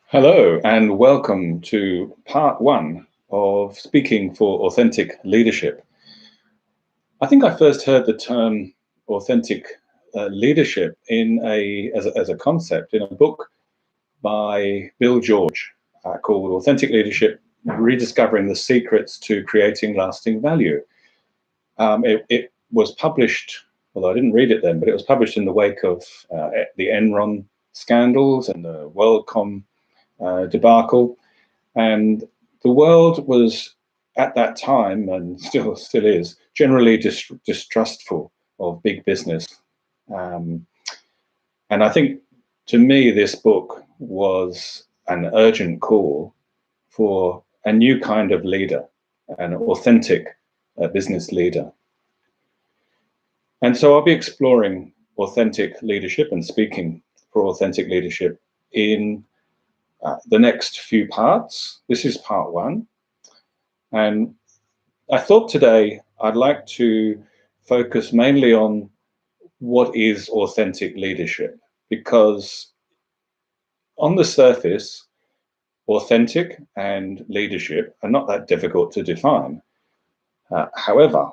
Hello, and welcome to part one of Speaking for Authentic Leadership. I think I first heard the term authentic leadership as a concept in a book by Bill George called Authentic Leadership: Rediscovering the Secrets to Creating Lasting Value. It was published, although I didn't read it then, but it was published in the wake of the Enron scandals and the WorldCom debacle. And the world was at that time, and still is, generally distrustful of big business. Um, and I think, to me, this book was an urgent call for a new kind of leader, an authentic business leader. And so I'll be exploring authentic leadership and speaking for authentic leadership in the next few parts. This is part one. And I thought today I'd like to focus mainly on what is authentic leadership, because on the surface, authentic and leadership are not that difficult to define. However,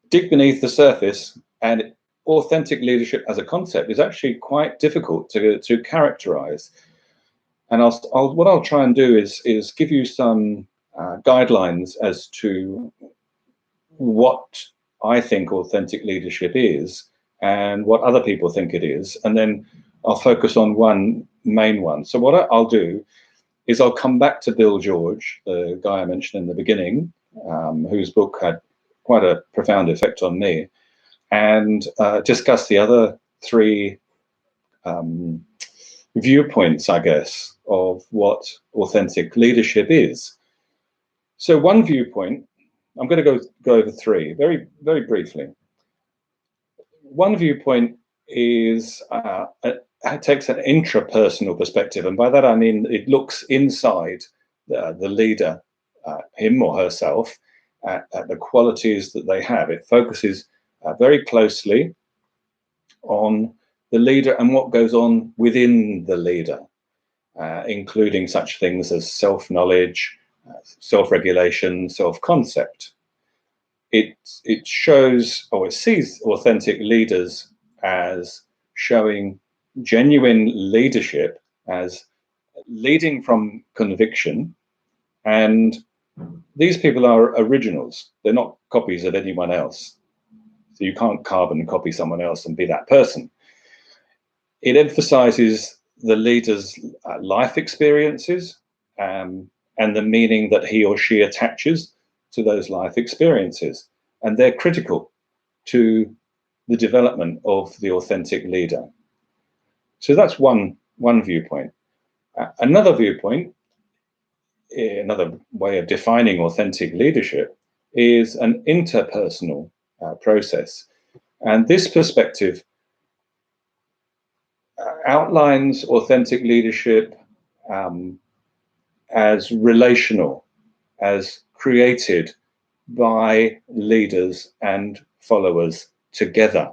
dig beneath the surface, and authentic leadership as a concept is actually quite difficult to characterize. And what I'll try and do is give you some guidelines as to what I think authentic leadership is and what other people think it is. And then I'll focus on one main one. So what I'll do is I'll come back to Bill George, the guy I mentioned in the beginning, whose book had quite a profound effect on me, and discuss the other three viewpoints, I guess, of what authentic leadership is. So one viewpoint, I'm going to go over three very, very briefly. One viewpoint is it takes an intrapersonal perspective, and by that I mean it looks inside the leader, him or herself, at the qualities that they have. It focuses very closely on the leader and what goes on within the leader, including such things as self-knowledge, self-regulation, self-concept. It shows, or it sees, authentic leaders as showing genuine leadership, as leading from conviction. And these people are originals. They're not copies of anyone else. So you can't carbon copy someone else and be that person. It emphasizes the leader's life experiences and the meaning that he or she attaches to those life experiences. And they're critical to the development of the authentic leader. So that's one viewpoint. Another viewpoint, another way of defining authentic leadership, is an interpersonal process. And this perspective outlines authentic leadership as relational, as created by leaders and followers together.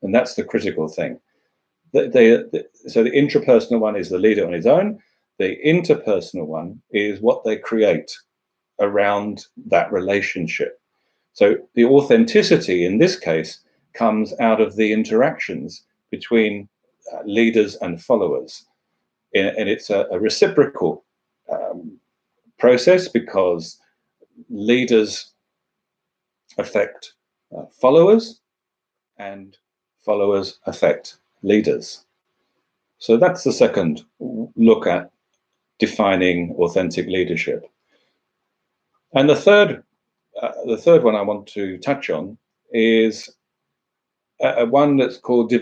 And that's the critical thing. So the intrapersonal one is the leader on his own. The interpersonal one is what they create around that relationship. So the authenticity in this case comes out of the interactions between leaders and followers. And it's a reciprocal process, because leaders affect followers and followers affect leaders. So that's the second look at defining authentic leadership. And the third one I want to touch on is one that's called a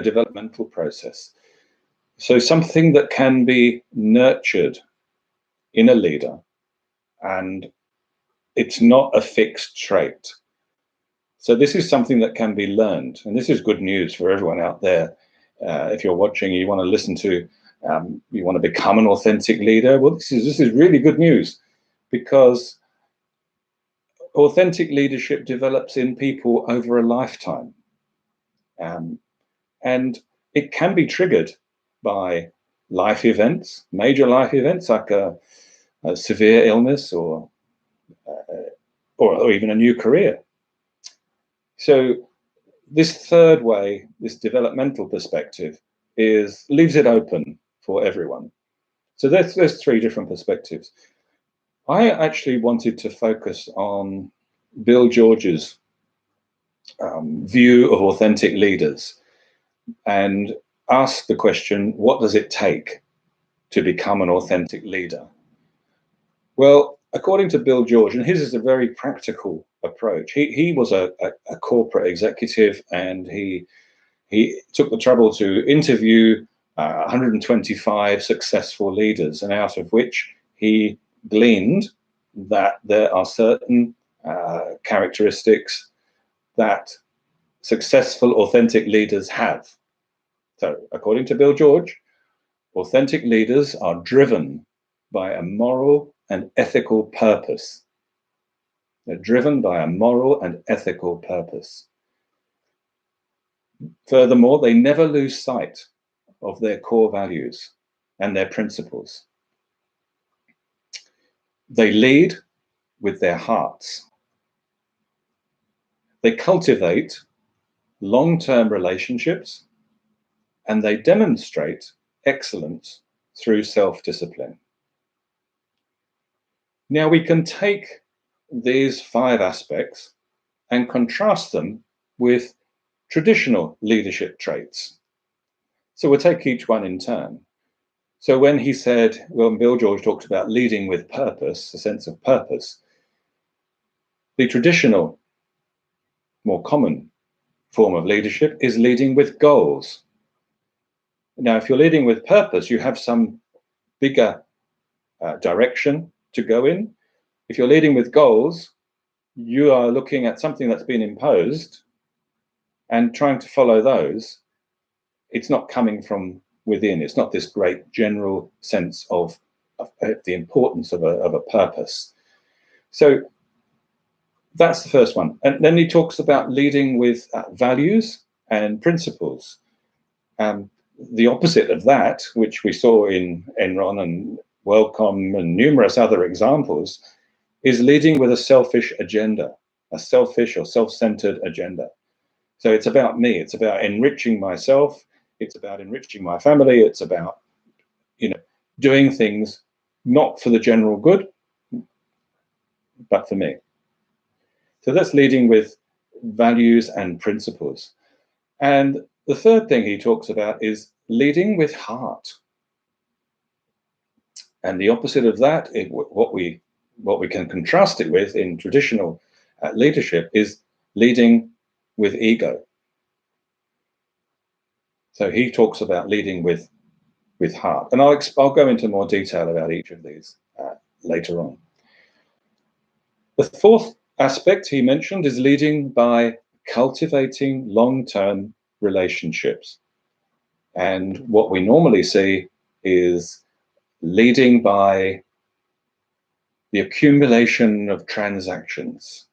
developmental process. So something that can be nurtured in a leader, and it's not a fixed trait. So this is something that can be learned, and this is good news for everyone out there. If you're watching, you want to listen to, you want to become an authentic leader. Well, this is really good news, because authentic leadership develops in people over a lifetime, and it can be triggered by life events, major life events like a severe illness or even a new career. So this third way, this developmental perspective, leaves it open for everyone. So there's three different perspectives. I actually wanted to focus on Bill George's view of authentic leaders and ask the question, what does it take to become an authentic leader? Well, according to Bill George, and his is a very practical approach. He was a corporate executive, and he took the trouble to interview 125 successful leaders, and out of which he gleaned that there are certain characteristics that successful, authentic leaders have. So, according to Bill George, authentic leaders are driven by a moral and ethical purpose. They're driven by a moral and ethical purpose. Furthermore, they never lose sight of their core values and their principles. They lead with their hearts. They cultivate long-term relationships, and they demonstrate excellence through self-discipline. Now, we can take these 5 aspects and contrast them with traditional leadership traits. So we'll take each one in turn. So when Bill George talked about leading with purpose, a sense of purpose, the traditional, more common form of leadership is leading with goals. Now, if you're leading with purpose, you have some bigger direction to go in. If you're leading with goals, you are looking at something that's been imposed and trying to follow those. It's not coming from within. It's not this great general sense of the importance of a purpose. So that's the first one. And then he talks about leading with values and principles. The opposite of that, which we saw in Enron and WorldCom and numerous other examples, is leading with a selfish agenda, a selfish or self-centered agenda. So it's about me. It's about enriching myself. It's about enriching my family. It's about, doing things not for the general good, but for me. So that's leading with values and principles. And the third thing he talks about is leading with heart. And the opposite of that, what we can contrast it with in traditional leadership, is leading with ego. So he talks about leading with heart, and I'll go into more detail about each of these later on. The fourth aspect he mentioned is leading by cultivating long-term relationships, and what we normally see is leading by the accumulation of transactions.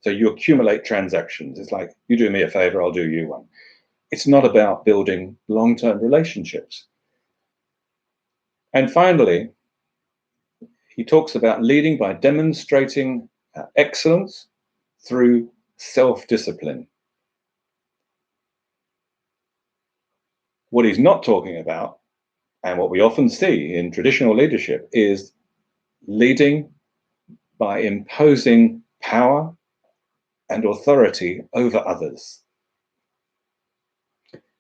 So you accumulate transactions. It's like, you do me a favor, I'll do you one. It's not about building long-term relationships. And finally, he talks about leading by demonstrating excellence through self-discipline. What he's not talking about, and what we often see in traditional leadership, is leading by imposing power and authority over others.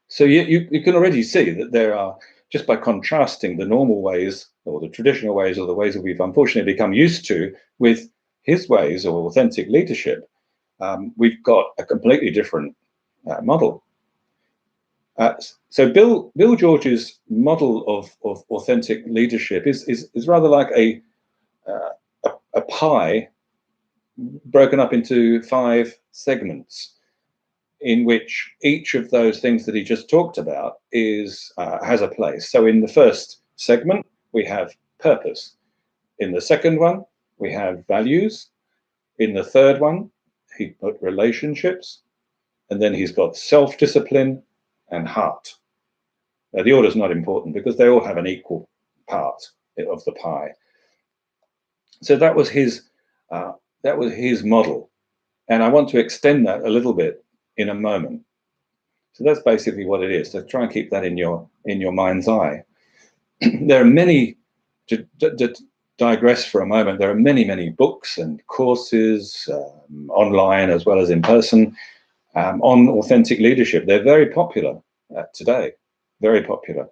So you can already see that there are, just by contrasting the normal ways or the traditional ways or the ways that we've unfortunately become used to with his ways of authentic leadership, we've got a completely different model. So Bill George's model of authentic leadership is rather like a pie broken up into 5 segments, in which each of those things that he just talked about has a place. So in the first segment, we have purpose. In the second one, we have values. In the third one, he put relationships. And then he's got self-discipline and heart. The order is not important because they all have an equal part of the pie. So that was his model, and I want to extend that a little bit in a moment. So that's basically what it is. So try and keep that in your mind's eye. There are many, to digress for a moment, there are many books and courses online as well as in person on authentic leadership. They're very popular today, very popular,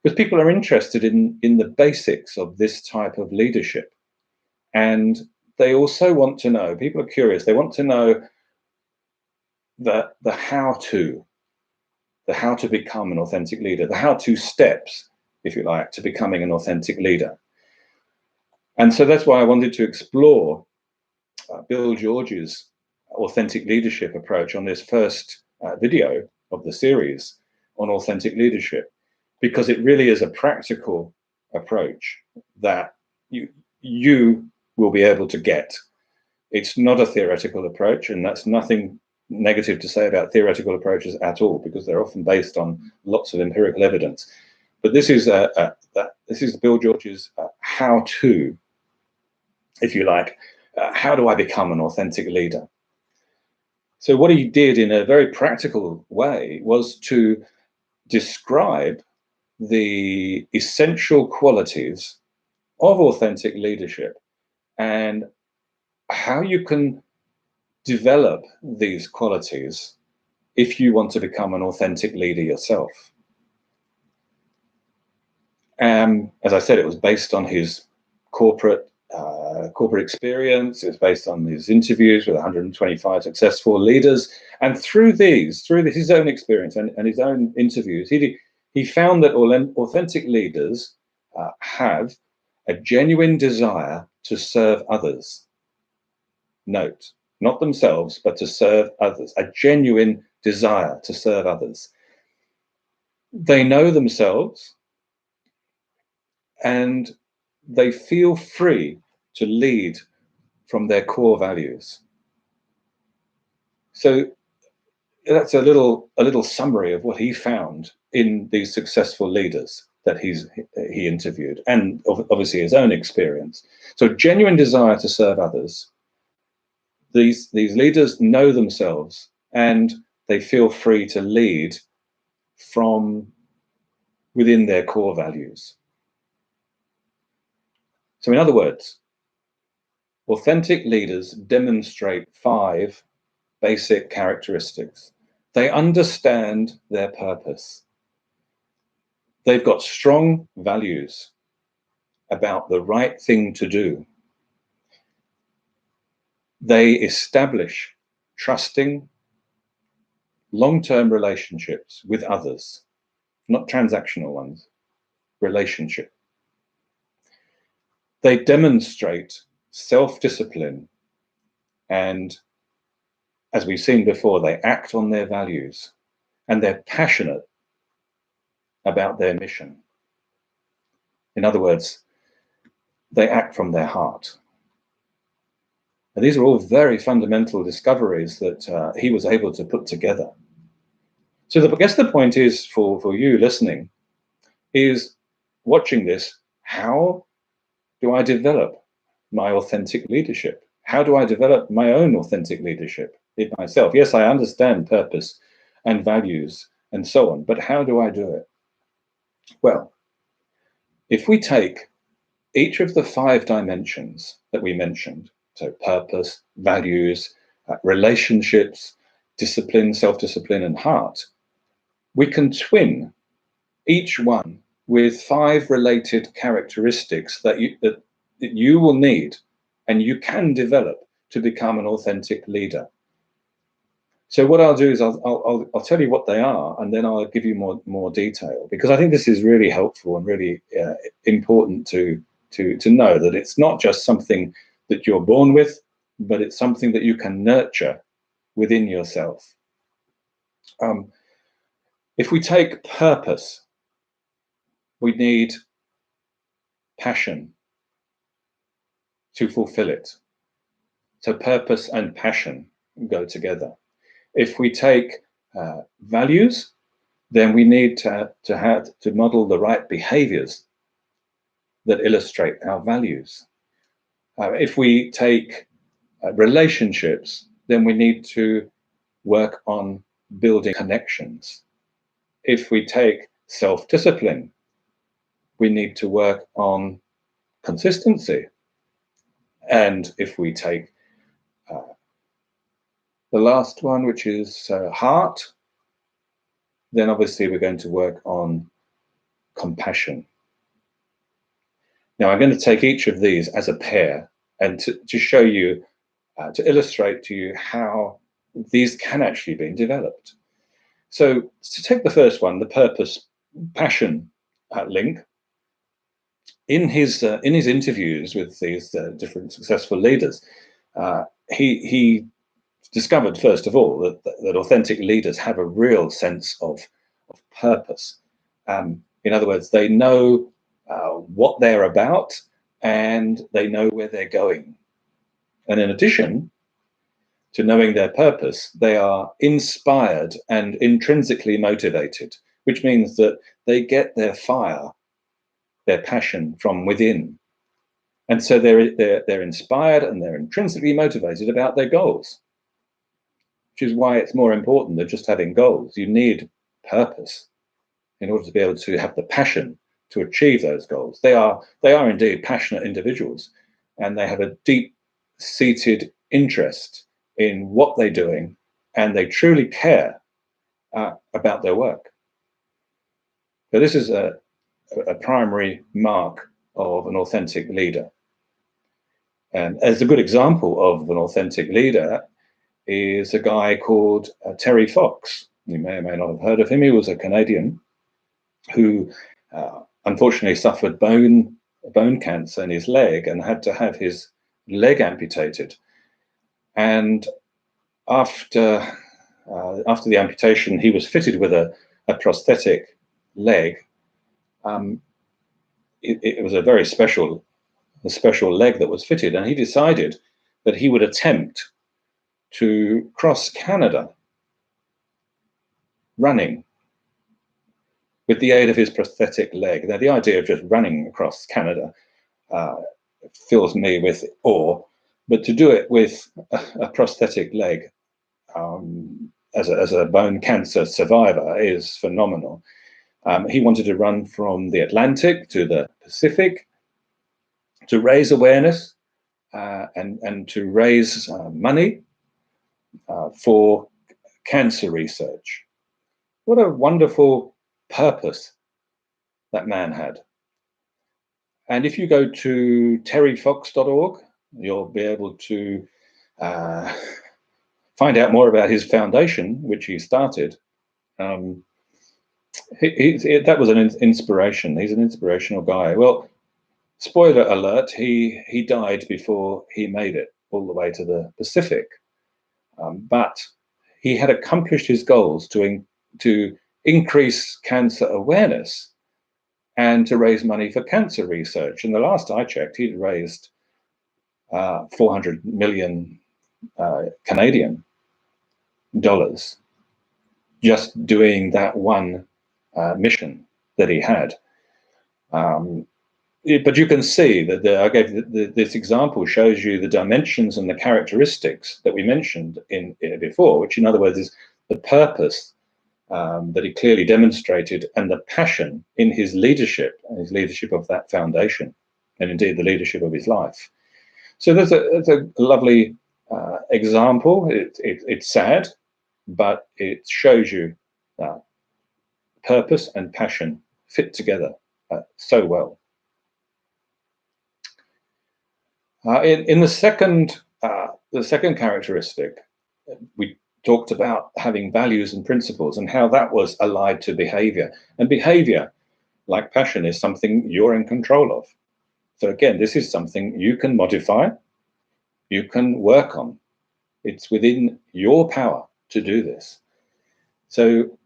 because people are interested in the basics of this type of leadership. And they also want to know, people are curious, they want to know the how-to become an authentic leader, the how-to steps, if you like, to becoming an authentic leader. And so that's why I wanted to explore Bill George's authentic leadership approach on this first video of the series on authentic leadership, because it really is a practical approach that you will be able to get. It's not a theoretical approach, and that's nothing negative to say about theoretical approaches at all, because they're often based on lots of empirical evidence. But this is Bill George's how-to, if you like. How do I become an authentic leader? So what he did in a very practical way was to describe the essential qualities of authentic leadership and how you can develop these qualities if you want to become an authentic leader yourself. As I said, it was based on his corporate experience. It's based on his interviews with 125 successful leaders, and through his own experience and his own interviews, he found that authentic leaders have a genuine desire to serve others. Note, not themselves, but to serve others. A genuine desire to serve others. They know themselves, and they feel free to lead from their core values. So that's a little summary of what he found in these successful leaders that he interviewed, and obviously his own experience. So genuine desire to serve others. These leaders know themselves, and they feel free to lead from within their core values. So in other words, authentic leaders demonstrate 5 basic characteristics. They understand their purpose. They've got strong values about the right thing to do. They establish trusting, long-term relationships with others, not transactional ones, relationship. They demonstrate self-discipline, and as we've seen before, they act on their values, and they're passionate about their mission. In other words, they act from their heart. And these are all very fundamental discoveries that he was able to put together. So I guess the point is for you listening is watching this, how do I develop my authentic leadership? How do I develop my own authentic leadership in myself? Yes, I understand purpose and values and so on, but how do I do it? Well, if we take each of the 5 dimensions that we mentioned, so purpose, values, relationships, discipline, self-discipline, and heart, we can twin each one with 5 related characteristics that you will need and you can develop to become an authentic leader. So what I'll do is I'll tell you what they are, and then I'll give you more detail, because I think this is really helpful and really important to know that it's not just something that you're born with, but it's something that you can nurture within yourself. If we take purpose, we need passion to fulfill it. So purpose and passion go together. If we take values, then we need to model the right behaviors that illustrate our values. If we take relationships, then we need to work on building connections. If we take self-discipline, we need to work on consistency. And if we take the last one, which is heart, then obviously we're going to work on compassion. Now I'm going to take each of these as a pair and to show you, to illustrate to you how these can actually be developed. So to take the first one, the purpose passion link, in his interviews with these different successful leaders, he discovered first of all that authentic leaders have a real sense of purpose. In other words, they know what they're about and they know where they're going. And in addition to knowing their purpose, they are inspired and intrinsically motivated, which means that they get their fire, their passion from within. And so they're inspired and they're intrinsically motivated about their goals, which is why it's more important than just having goals. You need purpose in order to be able to have the passion to achieve those goals. They are indeed passionate individuals, and they have a deep-seated interest in what they're doing, and they truly care about their work. So this is a primary mark of an authentic leader. And as a good example of an authentic leader is a guy called Terry Fox. You may or may not have heard of him. He was a Canadian who unfortunately suffered bone cancer in his leg and had to have his leg amputated. And after the amputation, he was fitted with a prosthetic leg. It was a very special leg that was fitted, and he decided that he would attempt to cross Canada running with the aid of his prosthetic leg. Now, the idea of just running across Canada fills me with awe, but to do it with a prosthetic leg as a bone cancer survivor is phenomenal. He wanted to run from the Atlantic to the Pacific to raise awareness and to raise money for cancer research. What a wonderful purpose that man had. And if you go to terryfox.org, you'll be able to find out more about his foundation, which he started. That was an inspiration. He's an inspirational guy. Well, spoiler alert, he died before he made it all the way to the Pacific. But he had accomplished his goals to increase cancer awareness and to raise money for cancer research. And the last I checked, he'd raised 400 million Canadian dollars just doing that one mission that he had. But you can see that I gave this example shows you the dimensions and the characteristics that we mentioned in before, which in other words is the purpose that he clearly demonstrated and the passion in his leadership and his leadership of that foundation, and indeed the leadership of his life. So there's a lovely example. It's sad, but it shows you that purpose and passion fit together so well. In the second characteristic, we talked about having values and principles and how that was allied to behavior. And behavior, like passion, is something you're in control of. So again, this is something you can modify, you can work on. It's within your power to do this. So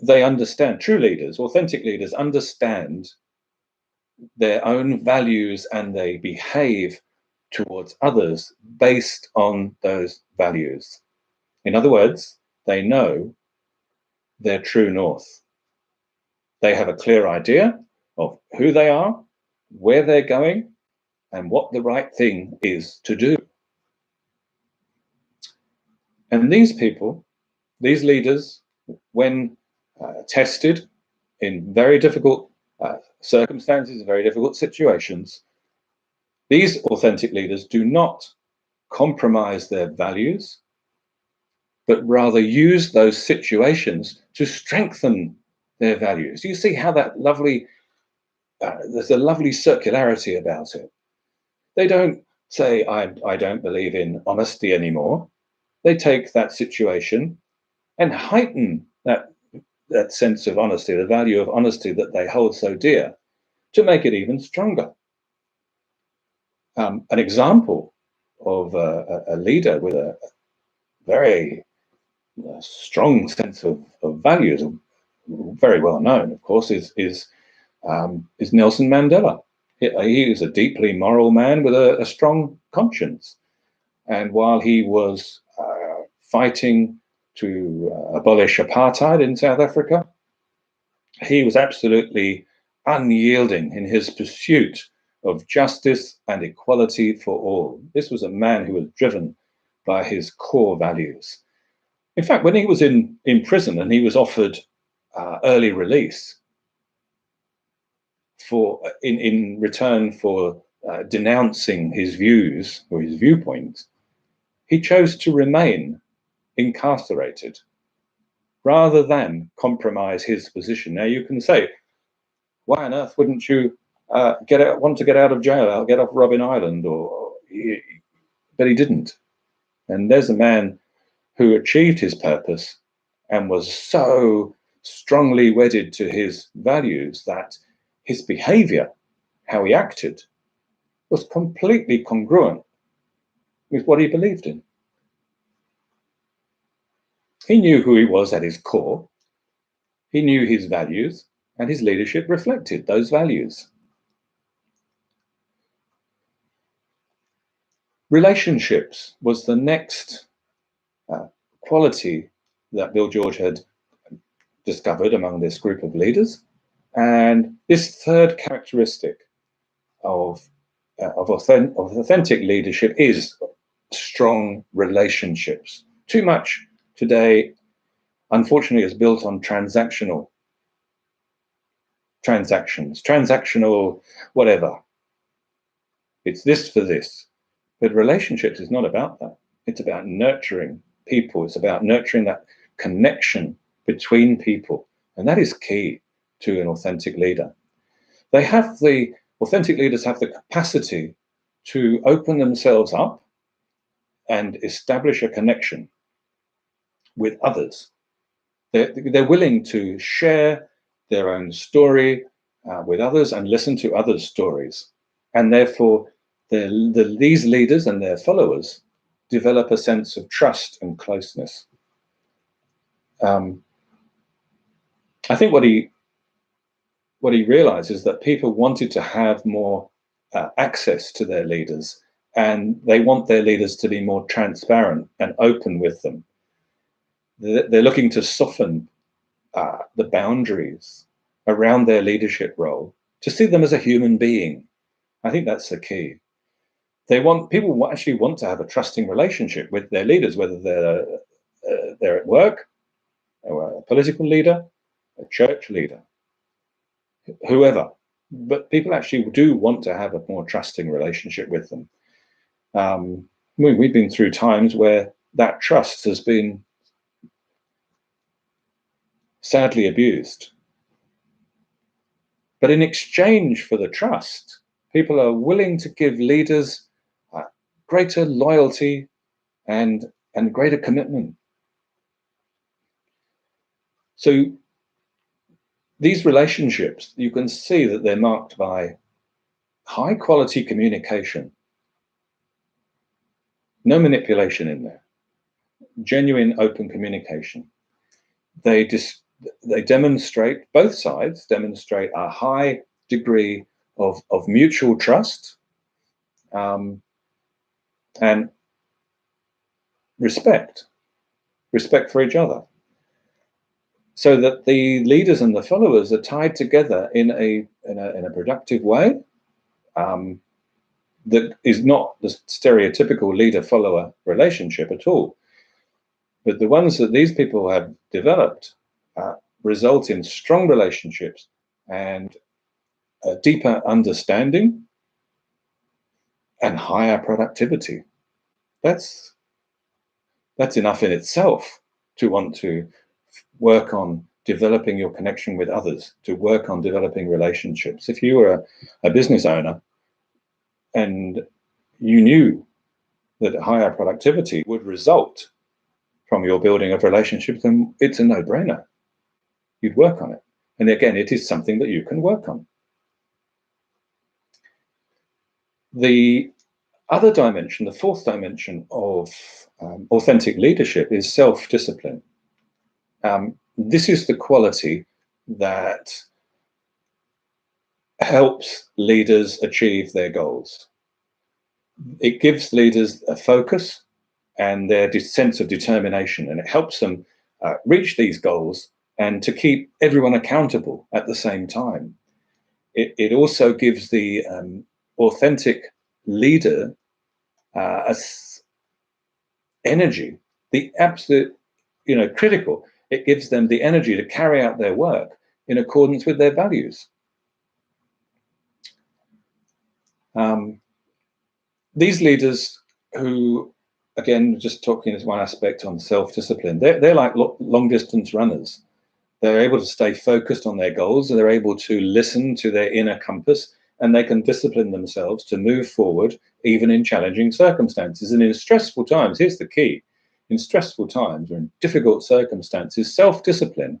they understand, true leaders, authentic leaders understand their own values and they behave towards others based on those values. In other words, they know their true north. They have a clear idea of who they are, where they're going, and what the right thing is to do. And these people, these leaders, when tested in very difficult circumstances, very difficult situations, these authentic leaders do not compromise their values, but rather use those situations to strengthen their values. You see how that lovely, there's a lovely circularity about it. They don't say, I don't believe in honesty anymore. They take that situation and heighten that sense of honesty, the value of honesty that they hold so dear, to make it even stronger. An example of a leader with a very strong sense of values, very well known, of course, is Nelson Mandela. He is a deeply moral man with a strong conscience. And while he was fighting to abolish apartheid in South Africa, he was absolutely unyielding in his pursuit of justice and equality for all. This was a man who was driven by his core values. In fact, when he was in prison and he was offered early release in return for denouncing his views or his viewpoints, he chose to remain incarcerated rather than compromise his position. Now you can say, why on earth wouldn't you want to get out of jail, get off Robben Island, but he didn't. And there's a man who achieved his purpose and was so strongly wedded to his values that his behavior, how he acted, was completely congruent with what he believed in. He knew who he was at his core. He knew his values, and his leadership reflected those values. Relationships was the next quality that Bill George had discovered among this group of leaders. And this third characteristic of authentic leadership is strong relationships. Too much today, unfortunately, is built on transactional whatever. It's this for this. But relationships is not about that. It's about nurturing people. It's about nurturing that connection between people. And that is key to an authentic leader. Authentic leaders have the capacity to open themselves up and establish a connection with others. They're willing to share their own story with others and listen to others' stories. And therefore, these leaders and their followers develop a sense of trust and closeness. I think what he realized is that people wanted to have more access to their leaders, and they want their leaders to be more transparent and open with them. They're looking to soften the boundaries around their leadership role, to see them as a human being. I think that's the key. People actually want to have a trusting relationship with their leaders, whether they're at work, or a political leader, a church leader, whoever. But people actually do want to have a more trusting relationship with them. We've been through times where that trust has been sadly abused. But in exchange for the trust, people are willing to give leaders greater loyalty and greater commitment. So these relationships, you can see that they're marked by high quality communication, no manipulation in there, genuine open communication. They demonstrate, both sides demonstrate a high degree of mutual trust and respect for each other. so that the leaders and the followers are tied together in a productive way, that is not the stereotypical leader-follower relationship at all. But the ones that these people have developed result in strong relationships and a deeper understanding and higher productivity. That's enough in itself to want to work on developing your connection with others, to work on developing relationships. If you were a business owner and you knew that higher productivity would result from your building of relationships, then it's a no-brainer. You'd work on it. And again, it is something that you can work on. The other dimension, the fourth dimension of authentic leadership, is self-discipline. This is the quality that helps leaders achieve their goals. It gives leaders a focus and their sense of determination, and it helps them reach these goals and to keep everyone accountable at the same time. It also gives the authentic leader energy, the absolute, critical. It gives them the energy to carry out their work in accordance with their values. These leaders who, again, just talking as one aspect on self-discipline, they're like long-distance runners. They're able to stay focused on their goals, and they're able to listen to their inner compass, and they can discipline themselves to move forward even in challenging circumstances. And in stressful times, here's the key: in stressful times or in difficult circumstances, self-discipline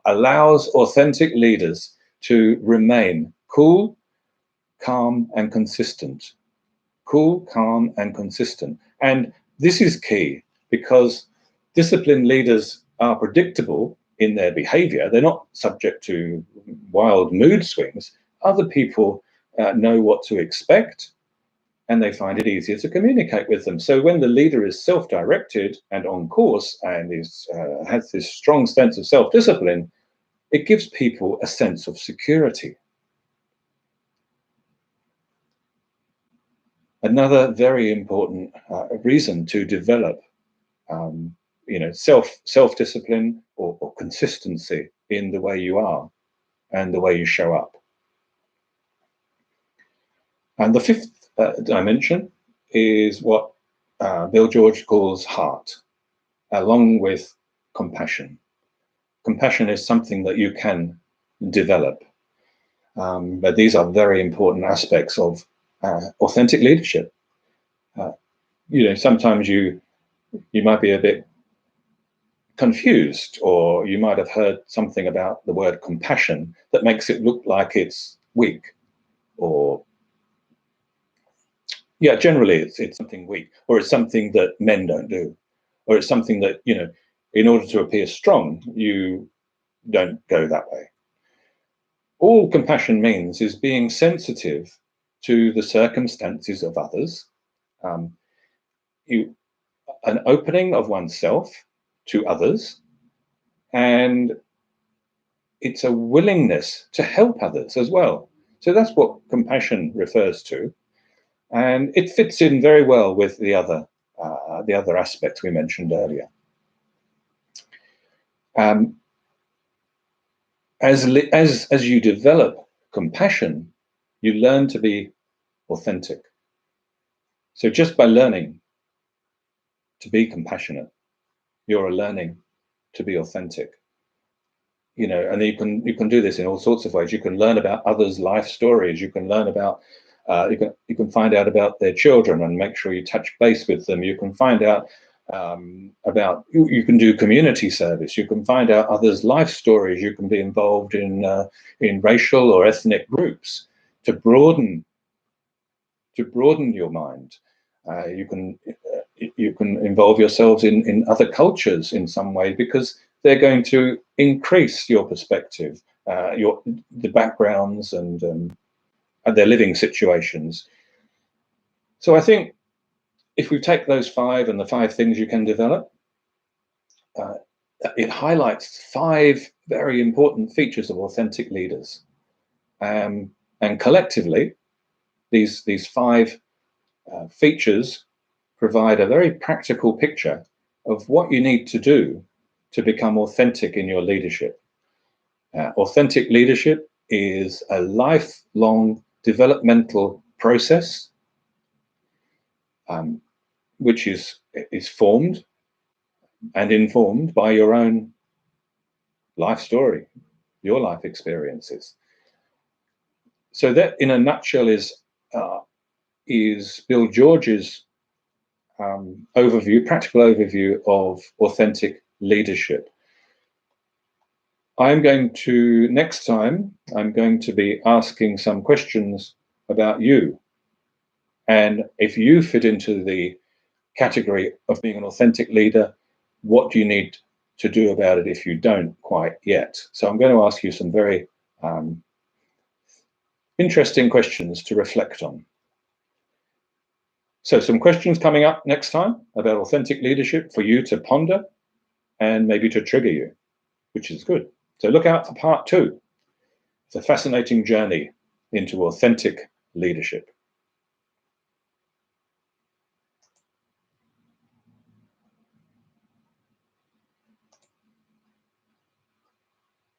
allows authentic leaders to remain cool, calm, and consistent. Cool, calm, and consistent. And this is key because disciplined leaders are predictable in their behavior. They're not subject to wild mood swings. Other people know what to expect, and they find it easier to communicate with them. So when the leader is self-directed and on course and has this strong sense of self-discipline, it gives people a sense of security. Another very important reason to develop, self-discipline or consistency in the way you are and the way you show up. And the fifth dimension is what Bill George calls heart, along with compassion. Compassion is something that you can develop, but these are very important aspects of authentic leadership. Sometimes you might be a bit confused, or you might have heard something about the word compassion that makes it look like it's weak, or generally it's something weak, or it's something that men don't do, or it's something that, in order to appear strong, you don't go that way. All compassion means is being sensitive to the circumstances of others, an opening of oneself to others, and it's a willingness to help others as well. So that's what compassion refers to, and it fits in very well with the other aspects we mentioned earlier. As you develop compassion, you learn to be authentic. So just by learning to be compassionate, you're learning to be authentic. And you can do this in all sorts of ways. You can learn about others' life stories. You can learn about you can find out about their children and make sure you touch base with them. You can find out about you can do community service. You can find out others' life stories. You can be involved in racial or ethnic groups to broaden your mind. You can involve yourselves in other cultures in some way, because they're going to increase your perspective, the backgrounds and their living situations. So I think if we take those five and the 5 things you can develop, it highlights 5 very important features of authentic leaders. And collectively, these 5 features provide a very practical picture of what you need to do to become authentic in your leadership. Authentic leadership is a lifelong developmental process, which is formed and informed by your own life story, your life experiences. So that, in a nutshell, is Bill George's practical overview of authentic leadership. Next time, I'm going to be asking some questions about you. And if you fit into the category of being an authentic leader, what do you need to do about it if you don't quite yet? So I'm going to ask you some very interesting questions to reflect on. So some questions coming up next time about authentic leadership for you to ponder and maybe to trigger you, which is good. So look out for part 2. It's a fascinating journey into authentic leadership.